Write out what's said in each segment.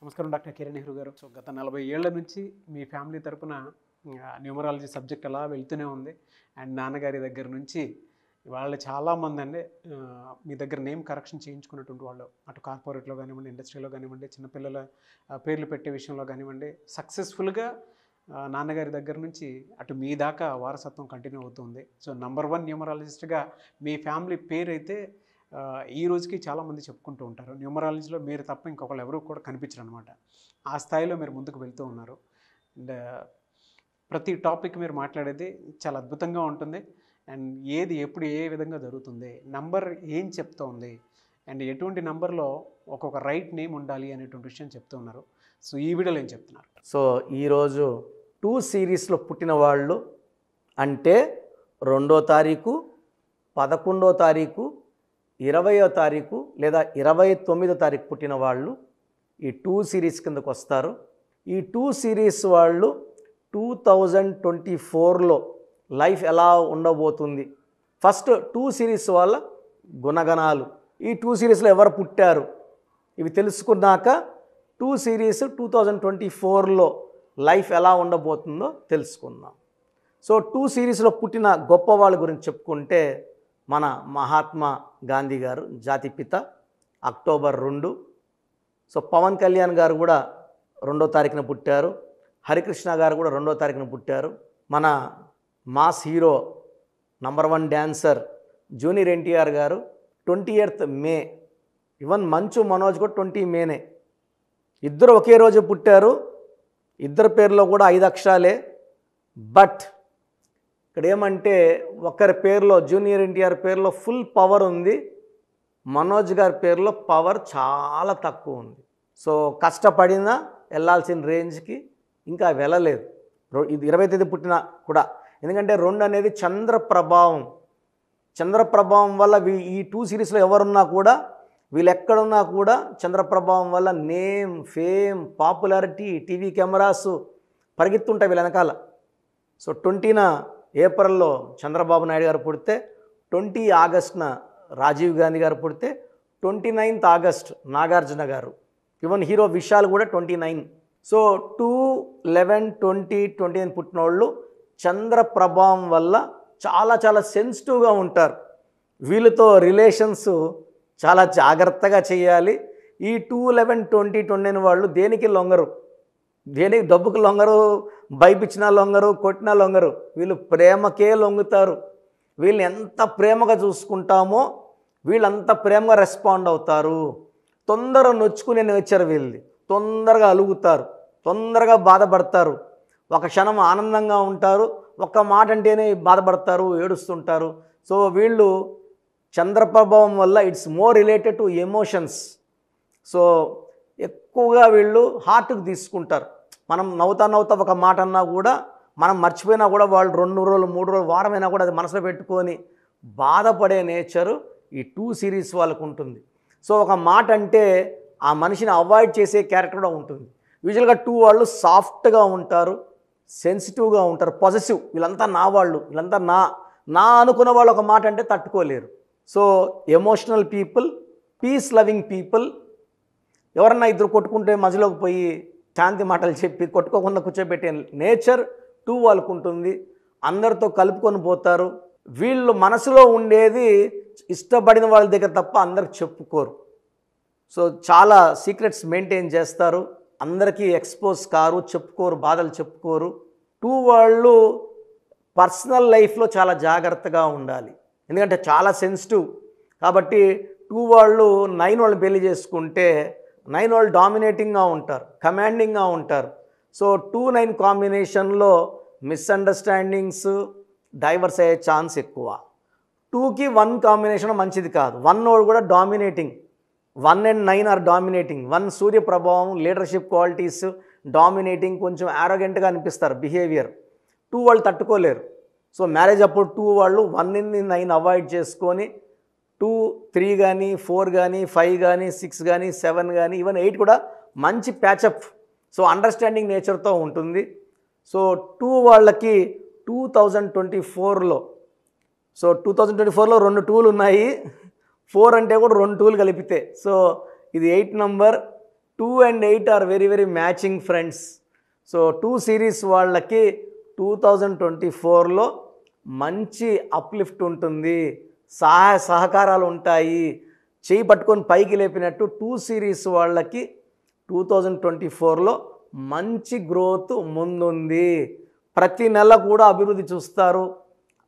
నమస్కారం డాక్టర్ కిరణ్ నెహ్రూ గారు. సో గత 40 ఏళ్ల నుంచి మీ ఫ్యామిలీ తరపున న్యూమరాలజీ సబ్జెక్ట్ అలా వెళ్తూనే ఉంది. అండ్ నాన్నగారి దగ్గర నుంచి వాళ్ళు చాలామంది అండి మీ దగ్గర నేమ్ కరెక్షన్ చేయించుకున్నటువంటి వాళ్ళు, అటు కార్పొరేట్లో కానివ్వండి, ఇండస్ట్రీలో కానివ్వండి, చిన్నపిల్లల పేర్లు పెట్టే విషయంలో కానివ్వండి, సక్సెస్ఫుల్గా నాన్నగారి దగ్గర నుంచి అటు మీ దాకా వారసత్వం కంటిన్యూ అవుతుంది. సో నంబర్ 1 న్యూమరాలజిస్ట్గా మీ ఫ్యామిలీ పేరు అయితే ఈ రోజుకి చాలామంది చెప్పుకుంటూ ఉంటారు. న్యూమరాలజీలో మీరు తప్ప ఇంకొకళ్ళు ఎవరు కూడా కనిపించరు అనమాట. ఆ స్థాయిలో మీరు ముందుకు వెళ్తూ ఉన్నారు. అండ్ ప్రతి టాపిక్ మీరు మాట్లాడేది చాలా అద్భుతంగా ఉంటుంది. అండ్ ఏది ఎప్పుడు ఏ విధంగా జరుగుతుంది, నంబర్ ఏం చెప్తోంది, అండ్ ఎటువంటి నంబర్లో ఒక్కొక్క రైట్ నేమ్ ఉండాలి అనేటువంటి విషయం చెప్తూ ఉన్నారు. సో ఈ వీడియోలో ఏం చెప్తున్నారు? సో ఈరోజు 2 సిరీస్లో పుట్టిన వాళ్ళు అంటే 2వ తారీఖు, 11వ తారీఖు, 20వ తారీఖు లేదా 29వ తారీఖు పుట్టిన వాళ్ళు ఈ 2 సిరీస్ కిందకు వస్తారు. ఈ 2 సిరీస్ వాళ్ళు 2024లో లైఫ్ ఎలా ఉండబోతుంది, ఫస్ట్ 2 సిరీస్ వాళ్ళ గుణగణాలు, ఈ 2 సిరీస్లో ఎవరు పుట్టారు ఇవి తెలుసుకున్నాక 2 సిరీస్ 2024లో లైఫ్ ఎలా ఉండబోతుందో తెలుసుకుందాం. సో 2 సిరీస్లో పుట్టిన గొప్ప వాళ్ళ గురించి చెప్పుకుంటే మన మహాత్మా గాంధీ గారు జాతిపిత, అక్టోబర్ 2. సో పవన్ కళ్యాణ్ గారు కూడా 2వ తారీఖున పుట్టారు. హరికృష్ణ గారు కూడా 2వ తారీఖున పుట్టారు. మన mass hero number 1 dancer junior NTR గారు 28th మే. ఈవెన్ మంచు మనోజ్ కూడా 20 మేనే. ఇద్దరు ఒకే రోజు పుట్టారు. ఇద్దరు పేర్లో కూడా 5 అక్షరాలే. బట్ ఇక్కడ ఏమంటే ఒకరి పేరులో జూనియర్ ఎన్టీఆర్ పేరులో ఫుల్ పవర్ ఉంది, మనోజ్ గారి పేరులో పవర్ చాలా తక్కువ ఉంది. సో కష్టపడినా వెళ్ళాల్సిన రేంజ్కి ఇంకా వెళ్ళలేదు. ఇది 20వ తేదీ పుట్టిన కూడా, ఎందుకంటే 2 అనేది చంద్ర ప్రభావం. చంద్ర ప్రభావం వల్ల ఈ 2 సిరీస్లో ఎవరున్నా కూడా, వీళ్ళు ఎక్కడున్నా కూడా చంద్ర ప్రభావం వల్ల name, fame, popularity, TV cameras పరిగెత్తుంటాయి వీళ్ళ వెనకాల. సో 20న ఏప్రిల్లో చంద్రబాబు నాయుడు గారు పుడితే, 20 ఆగస్టున రాజీవ్ గాంధీ గారు పుడితే, 29th ఆగస్ట్ నాగార్జున గారు, ఈవెన్ హీరో విశాల్ కూడా 29. సో 2, 11, 20, 29 పుట్టిన వాళ్ళు చంద్ర ప్రభావం వల్ల చాలా చాలా సెన్సిటివ్గా ఉంటారు. వీళ్ళతో రిలేషన్స్ చాలా జాగ్రత్తగా చేయాలి. ఈ 2, 11, 20, 29 వాళ్ళు దేనికి లొంగరు, దేనికి డబ్బుకు లొంగరు, భయపించినా లొంగరు, కొట్టినా లొంగరు. వీళ్ళు ప్రేమకే లొంగుతారు. వీళ్ళని ఎంత ప్రేమగా చూసుకుంటామో వీళ్ళంత ప్రేమగా రెస్పాండ్ అవుతారు. తొందరగా నొచ్చుకునే నేచర్ వీళ్ళది. తొందరగా అలుగుతారు, తొందరగా బాధపడతారు. ఒక క్షణం ఆనందంగా ఉంటారు, ఒక్క మాట అంటేనే బాధపడతారు, ఏడుస్తుంటారు. సో వీళ్ళు చంద్రప్రభావం వల్ల it's more related to emotions. So ఎక్కువగా వీళ్ళు హార్ట్కి తీసుకుంటారు. మనం నవ్వుతా ఒక మాట అన్నా కూడా, మనం మర్చిపోయినా కూడా వాళ్ళు 2 రోజులు 3 రోజులు వారమైనా కూడా అది మనసులో పెట్టుకొని బాధపడే నేచరు ఈ 2 సిరీస్ వాళ్ళకు ఉంటుంది. సో ఒక మాట అంటే ఆ మనిషిని అవాయిడ్ చేసే క్యారెక్టర్ కూడా ఉంటుంది. యూజువల్గా 2 వాళ్ళు సాఫ్ట్గా ఉంటారు, సెన్సిటివ్గా ఉంటారు, పాజిటివ్. వీళ్ళంతా నా వాళ్ళు, వీళ్ళంతా నా అనుకున్న వాళ్ళు ఒక మాట అంటే తట్టుకోలేరు. So emotional people, peace loving people. ఎవరన్నా ఇద్దరు కొట్టుకుంటే మధ్యలోకి పోయి శాంతి మాటలు చెప్పి కొట్టుకోకుండా కూర్చోబెట్టే నేచర్ 2 వాళ్ళకు ఉంటుంది. అందరితో కలుపుకొని పోతారు. వీళ్ళు మనసులో ఉండేది ఇష్టపడిన వాళ్ళ దగ్గర తప్ప అందరికి చెప్పుకోరు. సో చాలా సీక్రెట్స్ మెయింటైన్ చేస్తారు, అందరికీ ఎక్స్పోజ్ కారు, చెప్పుకోరు, బాధలు చెప్పుకోరు. 2 వాళ్ళు పర్సనల్ లైఫ్లో చాలా జాగ్రత్తగా ఉండాలి, ఎందుకంటే చాలా సెన్సిటివ్. కాబట్టి 2 వాళ్ళు 9 వాళ్ళు పెళ్లి చేసుకుంటే 9 వాళ్ళు డామినేటింగ్గా ఉంటారు, కమాండింగ్గా ఉంటారు. సో 2-9 కాంబినేషన్లో మిస్అండర్స్టాండింగ్స్, డైవర్స్ అయ్యే ఛాన్స్ ఎక్కువ. 2కి 1 కాంబినేషన్ మంచిది కాదు. 1 వాడు కూడా dominating. 1 and 9 are dominating. 1 Surya ప్రభావం, లీడర్షిప్ క్వాలిటీస్, డామినేటింగ్, కొంచెం యారోగెంట్గా అనిపిస్తారు బిహేవియర్. 2 వాళ్ళు తట్టుకోలేరు. సో మ్యారేజ్ అప్పుడు 2 వాళ్ళు 1ని 9 అవాయిడ్ చేసుకొని 2, 3 కానీ, 4 కానీ, 5 కానీ, 6 కానీ, 7 కానీ, ఈవెన్ 8 కూడా మంచి ప్యాచప్. సో అండర్స్టాండింగ్ నేచర్తో ఉంటుంది. సో 2 వాళ్ళకి 2024లో, సో 2024లో 2 2లు ఉన్నాయి. 4 అంటే కూడా 2 2లు కలిపితే, సో ఇది 8 number. 2 and 8 are very very matching friends. So 2 series వాళ్ళకి 2024లో మంచి అప్లిఫ్ట్ ఉంటుంది, సహాయ సహకారాలు ఉంటాయి. చేయి పట్టుకొని పైకి లేపినట్టు 2 సిరీస్ వాళ్ళకి 2024లో మంచి గ్రోత్ ముందుంది. ప్రతి నెల కూడా అభివృద్ధి చూస్తారు,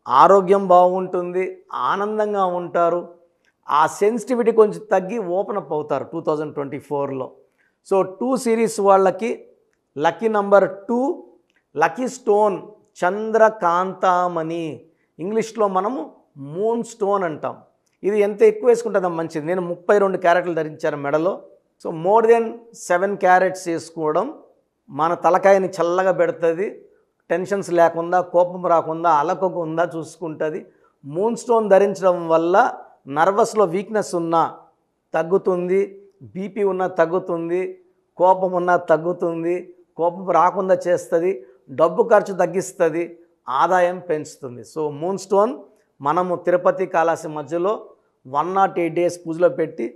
ఆరోగ్యం బాగుంటుంది, ఆనందంగా ఉంటారు. ఆ సెన్సిటివిటీ కొంచెం తగ్గి ఓపెన్ అప్ అవుతారు 2024లో. సో 2 సిరీస్ వాళ్ళకి లక్కీ నంబర్ 2, లక్కీ స్టోన్ చంద్రకాంతామణి. ఇంగ్లీష్లో మనము మూన్ స్టోన్ అంటాం. ఇది ఎంత ఎక్కువ వేసుకుంటుందో మంచిది. నేను 32 క్యారెట్లు ధరించాను మెడలో. సో మోర్ దెన్ 7 క్యారెట్స్ వేసుకోవడం మన తలకాయని చల్లగా పెడుతుంది, టెన్షన్స్ లేకుండా, కోపం రాకుండా, అలకకుండా చూసుకుంటుంది. మూన్ స్టోన్ ధరించడం వల్ల నర్వస్లో వీక్నెస్ ఉన్నా తగ్గుతుంది, బీపీ ఉన్నా తగ్గుతుంది, కోపం ఉన్నా తగ్గుతుంది, కోపం రాకుండా చేస్తుంది, డబ్బు ఖర్చు తగ్గిస్తుంది, ఆదాయం పెంచుతుంది. సో మూన్ స్టోన్ మనము తిరుపతి కాళహస్తి మధ్యలో 108 డేస్ పూజలో పెట్టి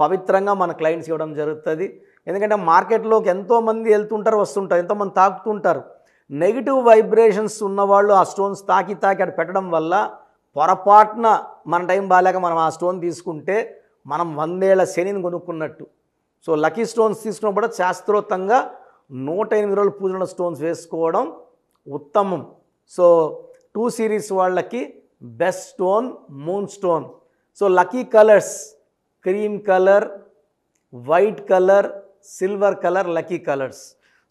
పవిత్రంగా మన క్లయింట్స్ ఇవ్వడం జరుగుతుంది. ఎందుకంటే మార్కెట్లోకి ఎంతోమంది వెళ్తుంటారు, వస్తుంటారు, ఎంతోమంది తాకుతుంటారు. నెగిటివ్ వైబ్రేషన్స్ ఉన్నవాళ్ళు ఆ స్టోన్స్ తాకి అక్కడ పెట్టడం వల్ల పొరపాటున మన టైం బాగాలేక మనం ఆ స్టోన్ తీసుకుంటే మనం 100 ఏళ్ల శనిని కొనుక్కున్నట్టు. సో లక్కీ స్టోన్స్ తీసుకున్నప్పుడు శాస్త్రోక్తంగా 108 రోజులు పూజల స్టోన్స్ వేసుకోవడం ఉత్తమం. సో 2 సిరీస్ వాళ్ళకి best stone moon stone. So lucky colours cream colour, white colour, silver colour lucky colours.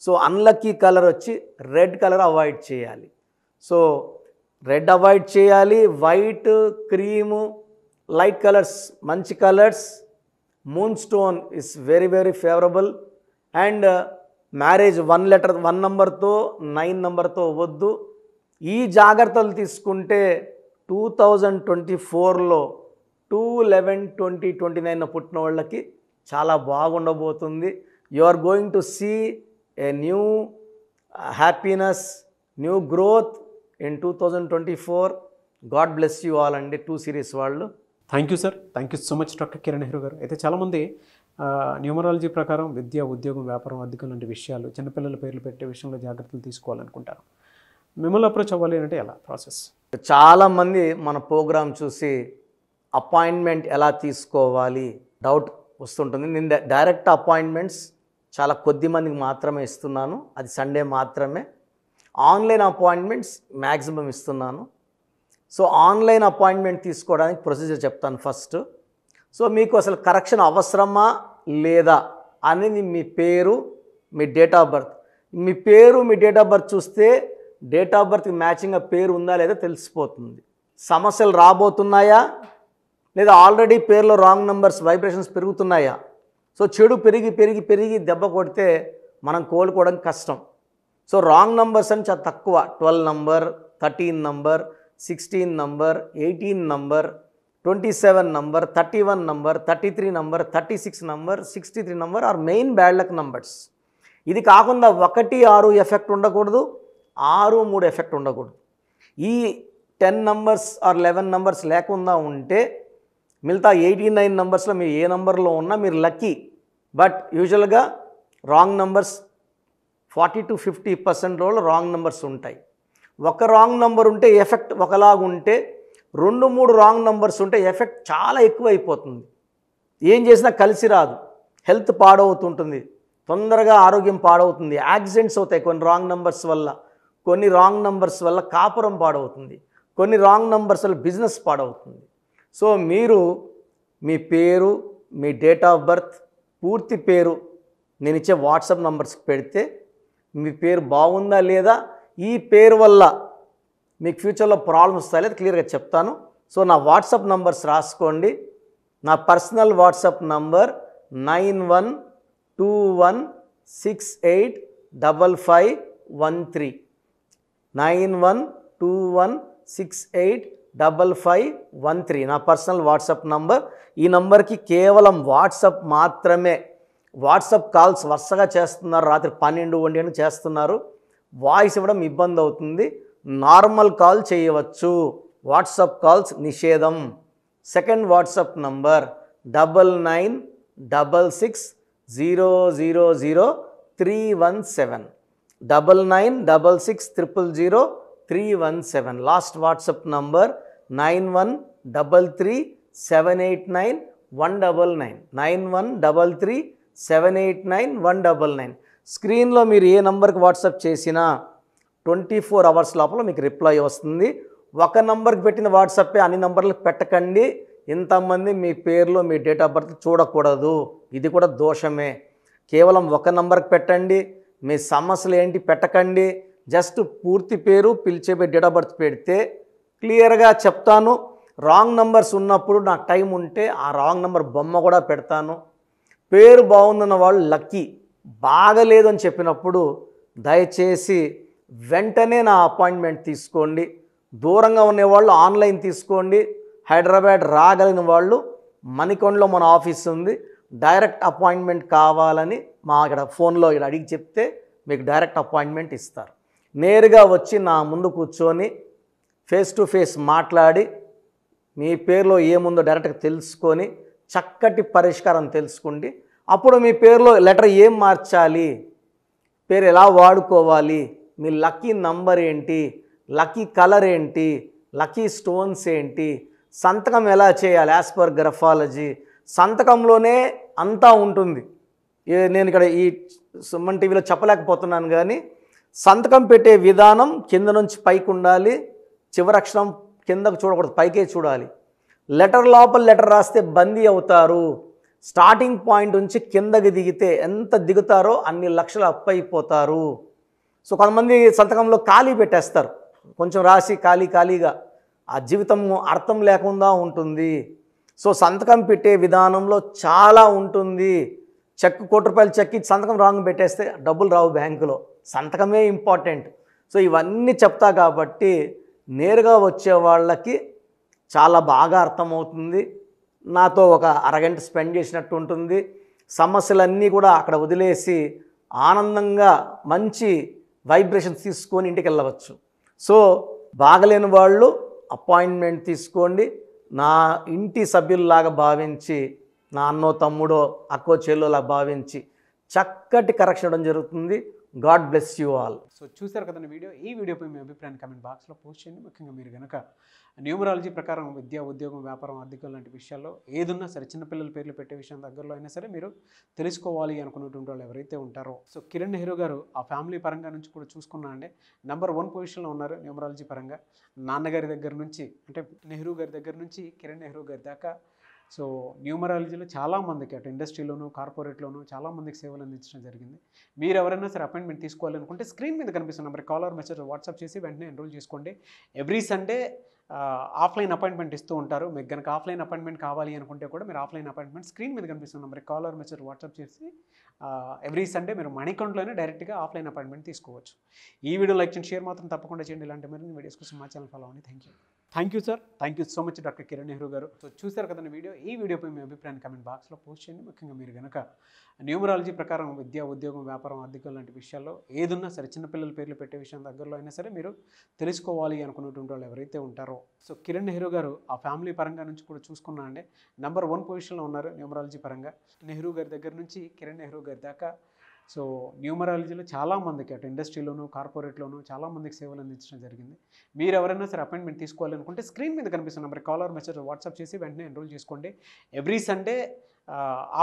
So unlucky colour వచ్చి రెడ్ కలర్ అవాయిడ్ చేయాలి. సో రెడ్ అవాయిడ్ చేయాలి, వైట్, క్రీము, లైట్ కలర్స్ మంచి colours. Moon stone is very very favourable. And marriage 1 నెంబర్తో 9 నెంబర్తో వద్దు. ఈ జాగ్రత్తలు తీసుకుంటే 2024లో 2/11/2029 పుట్టిన వాళ్ళకి చాలా బాగుండబోతుంది. You are going to see a new happiness, new growth in 2024. God bless you all అండి 2 సిరీస్ వాళ్ళు. Thank you sir, thank you so much doctor Kiran Nehru garu. అయితే చాలామంది న్యూమరాలజీ ప్రకారం విద్య, ఉద్యోగం, వ్యాపారం, అధికం లాంటి విషయాలు, చిన్నపిల్లల పేర్లు పెట్టే విషయంలో జాగ్రత్తలు తీసుకోవాలనుకుంటారు. మిమ్మల్ని అప్రోచ్ అవ్వాలి అంటే ఎలా ప్రాసెస్? చాలామంది మన ప్రోగ్రామ్ చూసి అపాయింట్మెంట్ ఎలా తీసుకోవాలి డౌట్ వస్తుంటుంది. నేను డైరెక్ట్ అపాయింట్మెంట్స్ చాలా కొద్ది మందికి మాత్రమే ఇస్తున్నాను, అది సండే మాత్రమే. ఆన్లైన్ అపాయింట్మెంట్స్ మ్యాక్సిమం ఇస్తున్నాను. సో ఆన్లైన్ అపాయింట్మెంట్ తీసుకోవడానికి ప్రొసీజర్ చెప్తాను ఫస్ట్. సో మీకు అసలు కరెక్షన్ అవసరమా లేదా అనేది మీ పేరు, మీ డేట్ ఆఫ్ బర్త్. మీ పేరు, మీ డేట్ ఆఫ్ బర్త్ చూస్తే డేట్ ఆఫ్ బర్త్కి మ్యాచింగ్గా పేరు ఉందా లేదా తెలిసిపోతుంది. సమస్యలు రాబోతున్నాయా లేదా ఆల్రెడీ పేరులో రాంగ్ నెంబర్స్ వైబ్రేషన్స్ పెరుగుతున్నాయా? సో చెడు పెరిగి పెరిగి పెరిగి దెబ్బ కొడితే మనం కోలుకోవడం కష్టం. సో రాంగ్ నెంబర్స్ అని చాలా తక్కువ. 12 number, 13 number, 16 number, 18 number, 27 number, 31 number, 33 number, 36 number, 63 number are main bad luck numbers. ఇది కాకుండా 1, 6 ఎఫెక్ట్ ఉండకూడదు, 6, 3 ఎఫెక్ట్ ఉండకూడదు. ఈ 10 నంబర్స్ ఆర్ 11 నంబర్స్ లేకుండా ఉంటే మిగతా 89 నంబర్స్లో మీరు ఏ నంబర్లో ఉన్నా మీరు లక్కీ. బట్ యూజువల్గా wrong numbers 40 to 50% wrong numbers ఉంటాయి. ఒక రాంగ్ నెంబర్ ఉంటే ఎఫెక్ట్ ఒకలాగా ఉంటే 2-3 రాంగ్ నెంబర్స్ ఉంటే ఎఫెక్ట్ చాలా ఎక్కువ అయిపోతుంది. ఏం చేసినా కలిసి రాదు, హెల్త్ పాడవుతుంటుంది, తొందరగా ఆరోగ్యం పాడవుతుంది, యాక్సిడెంట్స్ అవుతాయి కొన్ని రాంగ్ నెంబర్స్ వల్ల, కొన్ని రాంగ్ నెంబర్స్ వల్ల కాపురం పాడవుతుంది, కొన్ని రాంగ్ నెంబర్స్ వల్ల బిజినెస్ పాడవుతుంది. సో మీరు మీ పేరు, మీ డేట్ ఆఫ్ బర్త్, పూర్తి పేరు నేను ఇచ్చే వాట్సాప్ నంబర్స్కి పెడితే మీ పేరు బాగుందా లేదా, ఈ పేరు వల్ల మీకు ఫ్యూచర్లో ప్రాబ్లమ్స్ వస్తాయి లేదా క్లియర్గా చెప్తాను. సో నా వాట్సాప్ నంబర్స్ రాసుకోండి. నా పర్సనల్ వాట్సాప్ నంబర్ 9121685513 9121685513 నా పర్సనల్ వాట్సాప్ నంబర్. ఈ నంబర్కి కేవలం వాట్సాప్ మాత్రమే. వాట్సాప్ కాల్స్ వరుసగా చేస్తున్నారు, రాత్రి 12-1 గంటలకు చేస్తున్నారు, వాయిస్ ఇవ్వడం ఇబ్బంది అవుతుంది. నార్మల్ కాల్ చేయవచ్చు, వాట్సాప్ కాల్స్ నిషేధం. Second WhatsApp number 9966 000317 9966000317. Last WhatsApp number 9133789199 9133789199. స్క్రీన్లో మీరు ఏ నంబర్కి వాట్సాప్ చేసినా 24 అవర్స్ లోపల మీకు రిప్లై వస్తుంది. ఒక నంబర్కి పెట్టిన వాట్సాపే అన్ని నంబర్లకు పెట్టకండి. ఇంతమంది మీ పేర్లు మీ డేట్ ఆఫ్ బర్త్ చూడకూడదు, ఇది కూడా దోషమే. కేవలం ఒక నంబర్కి పెట్టండి. మీ సమస్యలు ఏంటి పెట్టకండి. జస్ట్ పూర్తి పేరు పిలిచే డేట్ ఆఫ్ బర్త్ పెడితే క్లియర్గా చెప్తాను. రాంగ్ నంబర్స్ ఉన్నప్పుడు నాకు టైం ఉంటే ఆ రాంగ్ నంబర్ బొమ్మ కూడా పెడతాను. పేరు బాగుందన్న వాళ్ళు లక్కీ, బాగలేదు అని చెప్పినప్పుడు దయచేసి వెంటనే నా అపాయింట్మెంట్ తీసుకోండి. దూరంగా ఉండేవాళ్ళు ఆన్లైన్ తీసుకోండి. హైదరాబాద్ రాగలిగిన వాళ్ళు మణికొండలో మన ఆఫీస్ ఉంది. డైరెక్ట్ అపాయింట్మెంట్ కావాలని మా ఇక్కడ ఫోన్లో ఇక్కడ అడిగి చెప్తే మీకు డైరెక్ట్ అపాయింట్మెంట్ ఇస్తారు. నేరుగా వచ్చి నా ముందు కూర్చొని ఫేస్ టు ఫేస్ మాట్లాడి మీ పేరులో ఏముందో డైరెక్ట్గా తెలుసుకొని చక్కటి పరిష్కారం తెలుసుకోండి. అప్పుడు మీ పేరులో లెటర్ ఏం మార్చాలి, పేరు ఎలా వాడుకోవాలి, మీ లక్కీ నంబర్ ఏంటి, లక్కీ కలర్ ఏంటి, లక్కీ స్టోన్స్ ఏంటి, సంతకం ఎలా చేయాలి యాజ్ పర్ గ్రఫాలజీ, సంతకంలోనే అంతా ఉంటుంది. నేను ఇక్కడ ఈ సుమన్ టీవీలో చెప్పలేకపోతున్నాను కానీ సంతకం పెట్టే విధానం కింద నుంచి పైకి ఉండాలి. చివరి అక్షరం కిందకు చూడకూడదు, పైకే చూడాలి. లెటర్ లోపల లెటర్ రాస్తే బందీ అవుతారు. స్టార్టింగ్ పాయింట్ నుంచి కిందకి దిగితే ఎంత దిగుతారో అన్ని లక్షలు అప్పైపోతారు. సో కొంతమంది సంతకంలో ఖాళీ పెట్టేస్తారు, కొంచెం రాసి ఖాళీగా ఆ జీవితం అర్థం లేకుండా ఉంటుంది. సో సంతకం పెట్టే విధానంలో చాలా ఉంటుంది. చెక్ ₹1 చెక్ ఇచ్చి సంతకం రాంగ్ పెట్టేస్తే డబ్బులు రావు బ్యాంకులో, సంతకమే ఇంపార్టెంట్. సో ఇవన్నీ చెప్తా కాబట్టి నేరుగా వచ్చే వాళ్ళకి చాలా బాగా అర్థమవుతుంది. నాతో ఒక అరగంట స్పెండ్ చేసినట్టు ఉంటుంది. సమస్యలన్నీ కూడా అక్కడ వదిలేసి ఆనందంగా మంచి వైబ్రేషన్స్ తీసుకొని ఇంటికి వెళ్ళవచ్చు. సో బాగలేని వాళ్ళు అపాయింట్మెంట్ తీసుకోండి. నా ఇంటి సభ్యుల్లాగా భావించి, నా అన్నో తమ్ముడో అక్కో చెల్లోలా భావించి చక్కటి కరెక్షన్ ఇవ్వడం జరుగుతుంది. God bless you all. So చూసారు కదండి వీడియో. ఈ వీడియోపై మీ అభిప్రాయాన్ని కామెంట్ బాక్స్లో పోస్ట్ చేయండి. ముఖ్యంగా మీరు కనుక న్యూమరాలజీ ప్రకారం విద్య, ఉద్యోగం, వ్యాపారం, ఆర్థికం లాంటి విషయాల్లో ఏదున్నా సరే, చిన్నపిల్లల పేర్లు పెట్టే విషయం దగ్గరలో అయినా సరే మీరు తెలుసుకోవాలి అనుకున్నటువంటి వాళ్ళు ఎవరైతే ఉంటారో, సో కిరణ్ నెహ్రూ గారు ఆ ఫ్యామిలీ పరంగా నుంచి కూడా చూసుకున్నా అండి నెంబర్ 1 పొజిషన్లో ఉన్నారు న్యూమరాలజీ పరంగా. నాన్నగారి దగ్గర నుంచి అంటే నెహ్రూ గారి దగ్గర నుంచి కిరణ్ నెహ్రూ గారి దాకా సో న్యూమరాలజీలో చాలామందికి అటు ఇండస్ట్రీలోను కార్పొరేట్లోను చాలామందికి సేవలు అందించడం జరిగింది. మీరు ఎవరైనా సరే అపాయింట్మెంట్ తీసుకోవాలనుకుంటే స్క్రీన్ మీద కనిపిస్తున్న నెంబర్ కాలర్ మెసేజ్ వాట్సాప్ చేసి వెంటనే ఎన్రోల్ చేసుకోండి. ఎవ్రీ సండే ఆఫ్లైన్ అపాయింట్మెంట్ ఇస్తూ ఉంటారు. మీకు కనుక ఆఫ్లైన్ అపాయింట్మెంట్ కావాలి అనుకుంటే కూడా మీరు ఆఫ్లైన్ అపాయింట్మెంట్ స్క్రీన్ మీద కనిపిస్తున్న నెంబర్ కాలర్ మెసేజ్ వాట్సాప్ చేసి ఎవ్రీ సండే మీరు మణికొండలోనే డైరెక్ట్గా ఆఫ్లైన్ అపాయింట్మెంట్ తీసుకోవచ్చు. ఈ వీడియో లైక్ చేయండి, షేర్ మాత్రం తప్పకుండా చేయండి. ఇలాంటి మరిన్ని వీడియోస్ కోసం మా ఛానల్ ఫాలో అవ్వండి. Thank you sir. Thank you so much doctor Kiran Nehru గారు. సో చూసారు కదండి వీడియో. ఈ వీడియోపై మీ అభిప్రాయాన్ని కామెంట్ బాక్స్లో పోస్ట్ చేయండి. ముఖ్యంగా మీరు కనుక న్యూమరాలజీ ప్రకారం విద్య, ఉద్యోగం, వ్యాపారం, ఆర్థికం లాంటి విషయాల్లో ఏదున్నా సరే, చిన్నపిల్లల పేర్లు పెట్టే విషయం దగ్గరలో అయినా సరే మీరు తెలుసుకోవాలి అనుకున్నటువంటి వాళ్ళు ఎవరైతే ఉంటారో, సో కిరణ్ నెహ్రూ గారు ఆ ఫ్యామిలీ పరంగా నుంచి కూడా చూసుకున్నా అండి నెంబర్ 1 పొజిషన్లో ఉన్నారు న్యూమరాలజీ పరంగా. నెహ్రూ గారి దగ్గర నుంచి కిరణ్ నెహ్రూ గారి దాకా సో న్యూమరాలజీలో చాలామందికి అటు ఇండస్ట్రీలోను కార్పొరేట్లోను చాలామందికి సేవలు అందించడం జరిగింది. మీరు ఎవరైనా సరే అపాయింట్మెంట్ తీసుకోవాలనుకుంటే స్క్రీన్ మీద కనిపిస్తున్న నెంబర్ కాలర్ మెసేజ్ వాట్సాప్ చేసి వెంటనే ఎన్రోల్ చేసుకోండి. ఎవ్రీ సండే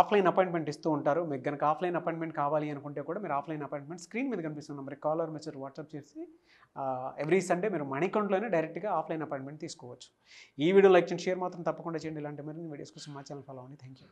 ఆఫ్లైన్ అపాయింట్మెంట్ ఇస్తూ ఉంటారు. మీకు కనుక ఆఫ్లైన్ అపాయింట్మెంట్ కావాలి అనుకుంటే కూడా మీరు ఆఫ్లైన్ అపాయింట్మెంట్ స్క్రీన్ మీద కనిపిస్తున్న నెంబర్ కాలర్ మెసేజ్ వాట్సాప్ చేసి ఎవ్రీ సండే మీరు మణికొండలోనే డైరెక్ట్గా ఆఫ్లైన్ అపాయింట్మెంట్ తీసుకోవచ్చు. ఈ వీడియో లైక్ చేయండి, షేర్ మాత్రం తప్పకుండా చేయండి. ఇలాంటి మరిన్ని వీడియోస్ కోసం మా ఛానల్ ఫాలో అవ్వండి. Thank you.